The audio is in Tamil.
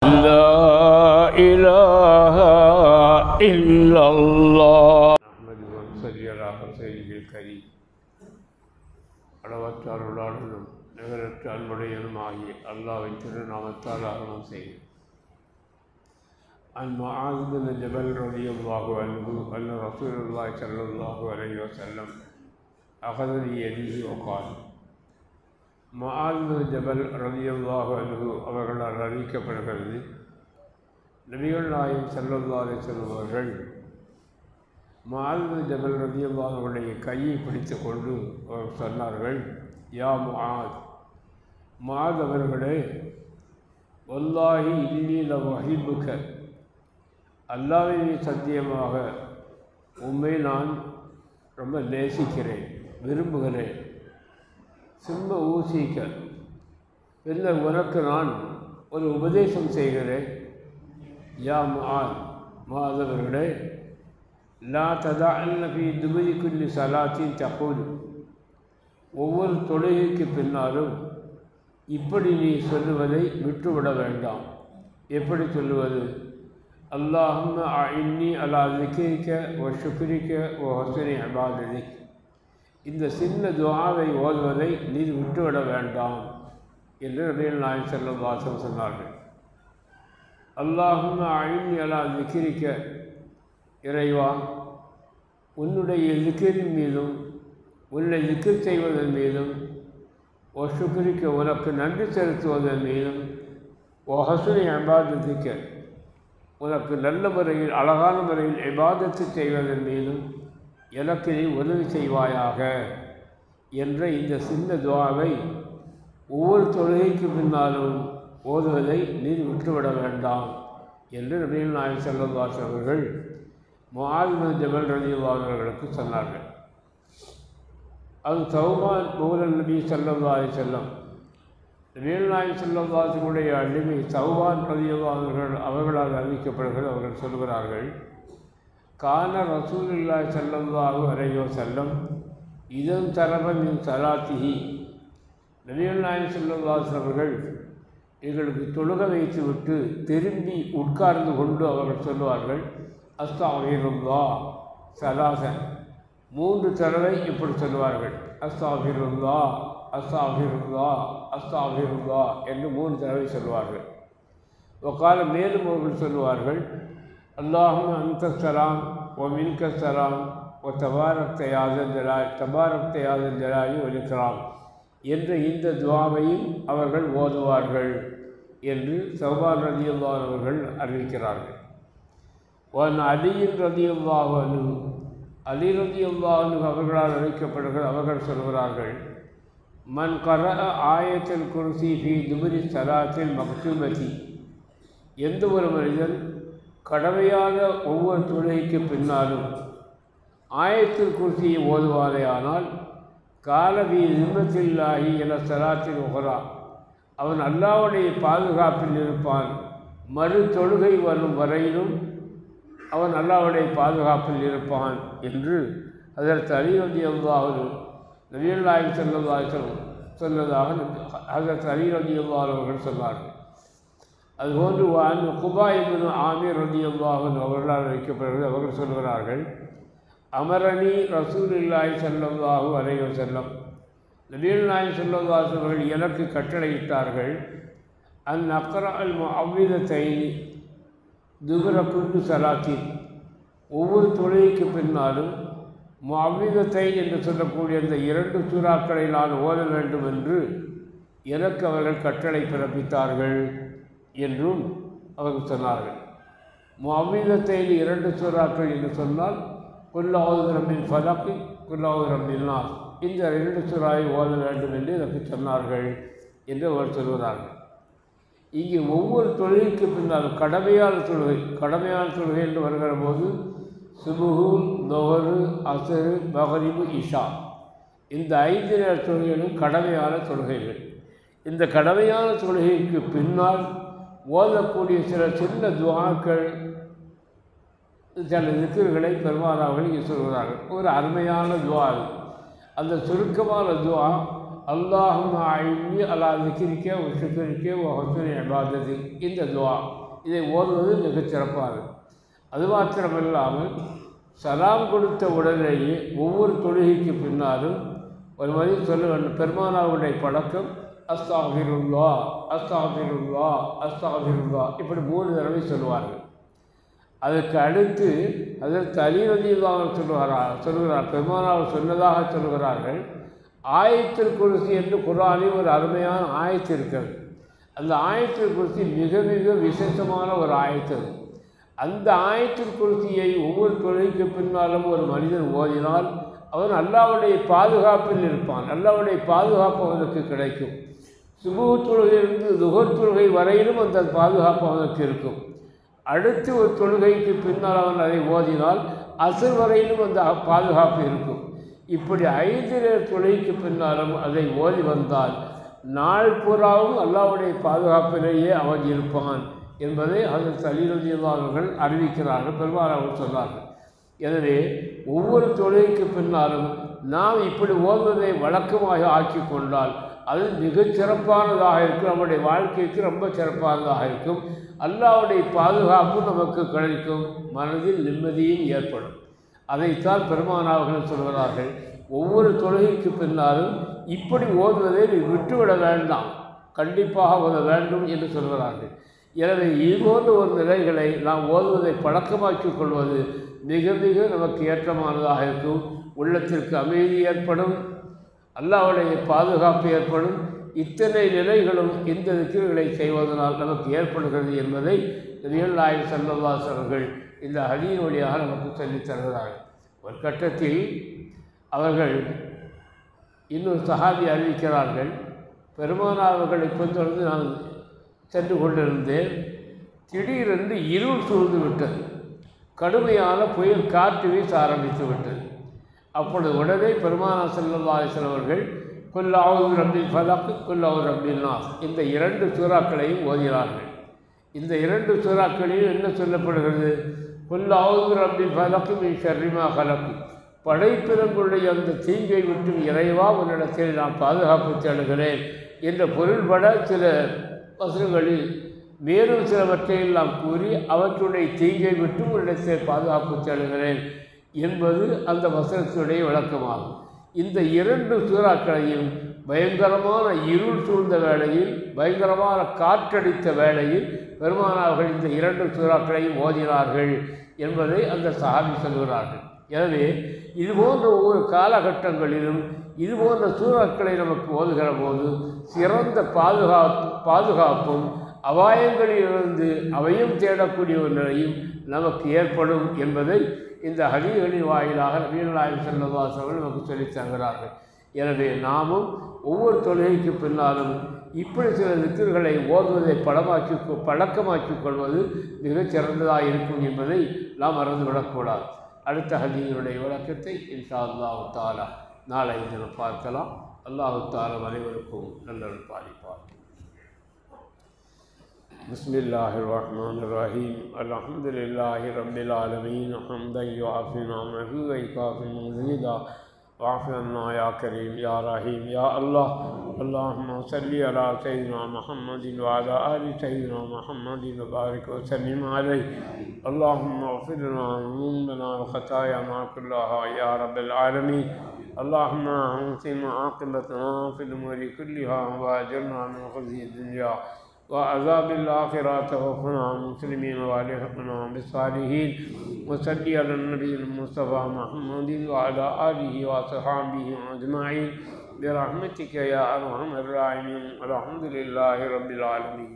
لا إله إلا الله نحمده ونصلي على رسوله الكريم அளவற்ற அருளாளனும் நிகரற்ற அன்புடையனுமாகிய அல்லாஹ்வின் திருநாமத்தால் ஆரம்பம் செய்கிறேன். عن معاذ بن جبل رضي الله عنه أن رسول الله صلى الله عليه وسلم أخذ بيده وقال معاذ بن جبل رضي الله عنه அவர்களால் அறிவிக்கப்படுகிறது, நபிகள் நாயகம் ஸல்லல்லாஹு அலைஹி வஸல்லம் அவர்கள் முஆத் பின் ஜபல் ரலியல்லாஹு அன்ஹு அவருடைய கையை பிடித்து கொண்டு அவர் சொன்னார்கள், யா முஆத் அவர்களே, வல்லாஹி இன்னி லஉஹிப்புக, அல்லாஹ்வின் சத்தியமாக உம்மை நான் ரொம்ப நேசிக்கிறேன், விரும்புகிறேன். சும்ம ஊசிக்க, பின்னர் உனக்கு நான் ஒரு உபதேசம் செய்கிறேன். யா முஆத் அவர்களே, லா ததஅன்ன ஃபீ துபுரி குல்லி ஸலாத்தின் தகூல், ஒவ்வொரு தொழுகைக்கு பின்னாலும் இப்படி நீ சொல்லுவதை விட்டுவிட வேண்டாம். எப்படி சொல்லுவது? அல்லாஹும்ம அஇன்னி அலா ஸிக்ரிக வ ஷுக்ரிக வ ஹுஸ்னி இபாததிக், இந்த சின்ன துஆவை ஓதுவதை நீ விட்டுவிட வேண்டாம் என்று நபிகள் நாயகம் ஸல்லல்லாஹு அலைஹி வஸல்லம் சொன்னார்கள். அல்லாஹும்ம அஇன்னி அலா ஸிக்ரிக, இறைவா, உன்னுடைய ஸிக்ரின் மீதும் உன்னை ஸிக்ர் செய்வதன் மீதும், ஒ ஷுக்ரிக்க, உனக்கு நன்றி செலுத்துவதன் மீதும், ஒ ஹுஸ்னி இபாததிக்க, உனக்கு நல்ல முறையில் அழகான முறையில் இபாதத்து செய்வதன் மீதும் எனக்கு நீ உதவி செய்வாயாக என்ற இந்த சின்ன துஆவை ஒவ்வொரு தொழுகைக்கு பின்னாலும் ஓதுவதை நீர் விட்டுவிட வேண்டாம் என்று நபிகள் நாயகம் ஸல்லல்லாஹு அலைஹி வஸல்லம் அவர்கள் முஆத் பின் ஜபல் ரலியல்லாஹு அன்ஹு அவர்களுக்கு சொன்னார்கள். அது தௌபான் மௌலன் நபி ஸல்லல்லாஹு அலைஹி வஸல்லம், நபிகள் நாயகம் ஸல்லல்லாஹு அலைஹி வஸல்லம் அடிமை தௌபான் ரலியல்லாஹு அன்ஹு அவர்களால் அறிவிக்கப்படுகிறது. அவர்கள் சொல்கிறார்கள், கான ரசூலுல்லாஹி ஸல்லல்லாஹு அலைஹி வஸல்லம் இதன் தரபின் ஸலாத்திஹி, நபிகள் நாயகம் ஸல்லல்லாஹு அலைஹி வஸல்லம் அவர்கள் எங்களுக்கு தொழுக வைத்துவிட்டு திரும்பி உட்கார்ந்து கொண்டு அவர்கள் சொல்லுவார்கள், அஸ்தக்ஃபிருல்லாஹ் ஸலாஸன், 3 தடவை இப்படி சொல்லுவார்கள். அஸ்தக்ஃபிருல்லாஹ் அஸ்தக்ஃபிருல்லாஹ் அஸ்தக்ஃபிருல்லாஹ் என்று 3 தடவை சொல்லுவார்கள். வகால, மேலும் அவர்கள் சொல்லுவார்கள், அல்லாஹும்ம அன்த ஸலாம் வ மின்க ஸலாம் வ தபாரக்த யா தல் ஜலாலி வல் இக்ராம் என்ற இந்த துஆவையும் அவர்கள் ஓதுவார்கள் என்று தௌபான் ரலியல்லாஹு அன்ஹு அவர்கள் அறிவிக்கிறார்கள். வன் அலியின் ரலியல்லாஹு அன்ஹு, அலி ரலியல்லாஹு அன்ஹு அவர்களால் அறிவிக்கப்படுகிறார். அவர்கள் சொல்கிறார்கள், மன் கரஅ ஆயத்துல் குர்சி ஃபீ துபுரி ஸலாத்தில் மக்தூபதி, எந்த ஒரு மனிதன் கடமையான ஒவ்வொரு தொழுகைக்கு பின்னாலும் ஆயத்துல் குர்சியை ஓதுவாரே ஆனால், காலபி நிம்மத்தில்லாஹி என ஸலாத்தில் உஹ்ரா, அவன் அல்லாஹ்வுடைய பாதுகாப்பில் இருப்பான், மறு தொழுகை வரும் வரையிலும் அவன் அல்லாஹ்வுடைய பாதுகாப்பில் இருப்பான் என்று ஹஜ்ரத் அலி ரலியல்லாஹு அன்ஹு நபிகள் நாயகம் ஸல்லல்லாஹு அலைஹி வஸல்லம் சொன்னதாக ஹஜ்ரத் அலி ரலியல்லாஹு அன்ஹு அவர்கள் சொன்னார்கள். அதுபோன்று வான் குபா இப்னு ஆமிர் ரலியல்லாஹு அன்ஹு அவர்களால் வைக்கப்படுகிறது. அவர்கள் சொல்கிறார்கள், அமரணி ரசூலுல்லாஹி ஸல்லல்லாஹு அலைஹி வஸல்லம், நபிகள் நாயகம் ஸல்லல்லாஹு அலைஹி வஸல்லம் அவர்கள் எனக்கு கட்டளையிட்டார்கள், அன் அக்ரா அல் முஅவ்விதத்தைனி துபுர குல்லி ஸலாத்தின், ஒவ்வொரு தொழுகைக்கு பின்னாலும் முஅவ்விதத்தைன் என்று சொல்லக்கூடிய அந்த 2 சூறாக்களை நான் ஓத வேண்டும் என்று எனக்கு அவர்கள் கட்டளை பிறப்பித்தார்கள் என்றும் அவர்கள் சொன்னார்கள். முஅவ்விதத்தைன் 2 சூறாக்கள் என்று சொன்னால் குல் அஊது பிரப்பில் ஃபலக், குல் அஊது பிரப்பின் நாஸ், இந்த 2 சூறாவை ஓத வேண்டும் என்று எனக்கு சொன்னார்கள் என்று அவர் சொல்கிறார்கள். இங்கே ஒவ்வொரு தொழுகைக்கு பின்னாலும் கடமையான தொழுகை என்று வருகிற போது சுபுஹு, லொஹரு, அஸ்ரு, மக்ரிபு, இஷா, இந்த 5 நேர தொழுகைகளும் கடமையான தொழுகைகள். இந்த கடமையான தொழுகைக்கு பின்னால் ஓதக்கூடிய சில சின்ன துஆக்கள், சில திக்ர்களை பெருமானார்கள் இங்கே சொல்கிறார்கள். ஒரு அருமையான துஆ. அந்த சுருக்கமான துஆ அல்லாஹும்ம அஇன்னி அலா திக்ரிக வ ஷுக்ரிக வ ஹுஸ்னி இபாதத்திக். இந்த துஆ இதை ஓதுவது மிகச் சிறப்பானது. அது மாத்திரமல்லாமல் சலாம் கொடுத்த உடனேயே ஒவ்வொரு தொழுகைக்கு பின்னாலும் ஒரு மாதிரி சொல்ல வேண்டும். பெருமானாருடைய பழக்கம் அஸ்தாஃபிருல்லாஹ் அஸ்தாஃபிருல்லாஹ் அஸ்தாஃபிருல்லாஹ் இப்படி 3 தடவை சொல்லுவார்கள். அதற்கு அடுத்து அதற்கு அலி ரலியல்லாஹு அன்ஹு சொல்கிறார் பெருமானார் சொன்னதாக சொல்கிறார்கள். ஆயத்துல் குர்சி என்று குர்ஆனில் ஒரு அருமையான ஆயத்து இருக்கிறது. அந்த ஆயத்துல் குர்சி மிக மிக விசேஷமான ஒரு ஆயத்து. அந்த ஆயத்துல் குர்சியை ஒவ்வொரு தொழுகைக்கு பின்னாலும் ஒரு மனிதன் ஓதினால் அவன் அல்லாஹ்வுடைய பாதுகாப்பில் இருப்பான். அல்லாஹ்வுடைய பாதுகாப்பு அவனுக்கு கிடைக்கும். சுபூஹ் தொழுகையிலிருந்து துஹர் தொழுகை வரையிலும் அந்த பாதுகாப்பு அவனுக்கு இருக்கும். அடுத்து ஒரு தொழுகைக்கு பின்னால் அவன் அதை ஓதினால் அஸ்ர் வரையிலும் அந்த பாதுகாப்பு இருக்கும். இப்படி 5 தொழுகைக்கு பின்னாலும் அதை ஓதி வந்தால் நாள் பூராவும் அல்லாஹ்வுடைய பாதுகாப்பிலேயே அவன் இருப்பான் என்பதை ஹஜ்ரத் அலி ரலியல்லாஹு அன்ஹு அவர்கள் அறிவிக்கிறார்கள். பெருமானார் சொன்னார்கள். எனவே ஒவ்வொரு தொழுகைக்கு பின்னாலும் நாம் இப்படி ஓதுவதை வழக்கமாக ஆக்கி கொண்டால் அது மிகச் சிறப்பானதாக இருக்கும். நம்முடைய வாழ்க்கைக்கு ரொம்ப சிறப்பானதாக இருக்கும். அல்லாஹ்வுடைய பாதுகாப்பு நமக்கு கிடைக்கும். மனதில் நிம்மதியும் ஏற்படும். அதைத்தான் பெருமானார்கள் சொல்கிறார்கள். ஒவ்வொரு தொழுகைக்கு பின்னாலும் இப்படி ஓதுவதை விட்டுவிட வேண்டாம், கண்டிப்பாக ஓத வேண்டும் என்று சொல்கிறார்கள். எனவே இதுபோன்ற ஒரு நிலைகளை நாம் ஓதுவதை பழக்கமாக்கிக் கொள்வது மிக மிக நமக்கு ஏற்றமானதாக இருக்கும். உள்ளத்திற்கு அமைதி ஏற்படும், அல்லாஹ்வுடைய பாதுகாப்பு ஏற்படும். இத்தனை நிலைகளும் இந்த திக்ர்களை செய்வதனால் நமக்கு ஏற்படுகிறது என்பதை நபிகள் நாயகம் ஸல்லல்லாஹு அலைஹி வஸல்லம் இந்த ஹதீஸ் வழியாக நமக்கு சொல்லித் தருகிறார்கள். ஒரு கட்டத்தில் அவர்கள் இன்னொரு சஹாபி அறிவிக்கிறார்கள். பெருமானார் அவர்களை பின்தொடர்ந்து நான் சென்று கொண்டிருந்தேன். திடீரென்று இருள் சூழ்ந்து விட்டது. கடுமையான புயல் காற்று வீச ஆரம்பித்து விட்டது. அப்பொழுது உடனே பெருமானார் ஸல்லல்லாஹு அலைஹி வஸல்லம் அவர்கள் குல் அஊது பிரப்பில் ஃபலக் குல் அஊது பிரப்பின் நாஸ் இந்த 2 சூறாக்களையும் ஓதினார்கள். இந்த 2 சூறாக்களையும் என்ன சொல்லப்படுகிறது? குல் அஊது பிரப்பில் ஃபலக் மின் ஷர்ரி மா ஃபலக் படைப்பினங்களுடைய அந்த தீங்கை விட்டும் இறைவா உன்னிடத்தில் நான் பாதுகாப்பு தேடுகிறேன் என்ற பொருள்பட சில வசனங்களில் மேலும் சிலவற்றையெல்லாம் கூறி அவற்றுடைய தீங்கை விட்டு உன்னிடத்தில் பாதுகாப்பு தேடுகிறேன் என்பது அந்த வசனத்தினுடைய விளக்கமாகும். இந்த 2 சூறாக்களையும் பயங்கரமான இருள் சூழ்ந்த வேளையில், பயங்கரமான காற்றடித்த வேளையில் பெருமானார்கள் இந்த 2 சூறாக்களையும் ஓதினார்கள் என்பதை அந்த சஹாபி சொல்கிறார்கள். எனவே இதுபோன்ற ஒவ்வொரு காலகட்டங்களிலும் இதுபோன்ற சூறாக்களை நமக்கு ஓதுகிற போது சிறந்த பாதுகாப்பும் அபாயங்களிலிருந்து அவையும் தேடக்கூடிய ஒரு நிலையும் நமக்கு ஏற்படும் என்பதை இந்த ஹதீஸ்களின் வாயிலாக நபிகள் நாயகம் ஸல்லல்லாஹு அலைஹி வஸல்லம் நமக்கு சொல்லித் தருகிறார்கள். எனவே நாமும் ஒவ்வொரு தொழுகைக்கு பின்னாலும் இப்படி சில திக்ர்களை ஓதுவதை பழக்கமாக்கிக் கொள்வது மிகச் சிறந்ததாக இருக்கும் என்பதை நாம் மறந்துவிடக்கூடாது. அடுத்த ஹதீஸுடைய விளக்கத்தை இன்ஷா அல்லாஹ் தஆலா நாளை தினம் பார்க்கலாம். அல்லாஹ் தஆலா அனைவருக்கும் நல்லருள் பாலிப்பார். பிஸ்மில்லாஹிர் ரஹ்மானிர் ரஹீம். அல்ஹம்துலில்லாஹி ரப்பில் ஆலமீன் ஹம்தன் யுஆஃபி நிஅமஹு வ யுகாஃபி மஸீதா واعف عنا يا كريم يا رحيم يا الله. اللهم صل على سيدنا محمد وعلى آل سيدنا محمد وبارك وسلم عليه. اللهم اغفر لنا ذنوبنا وخطايانا كلها يا رب العالمين. اللهم احسن عاقبتنا في الأمور كلها وأجرنا من خزي الدنيا وعذاب الآخرة توفنا مسلمين والحقنا بالصالحين. وصل على النبي المصطفى محمد وعلى آله وصحبه أجمعين برحمتك يا أرحم الراحمين. الحمد لله رب العالمين.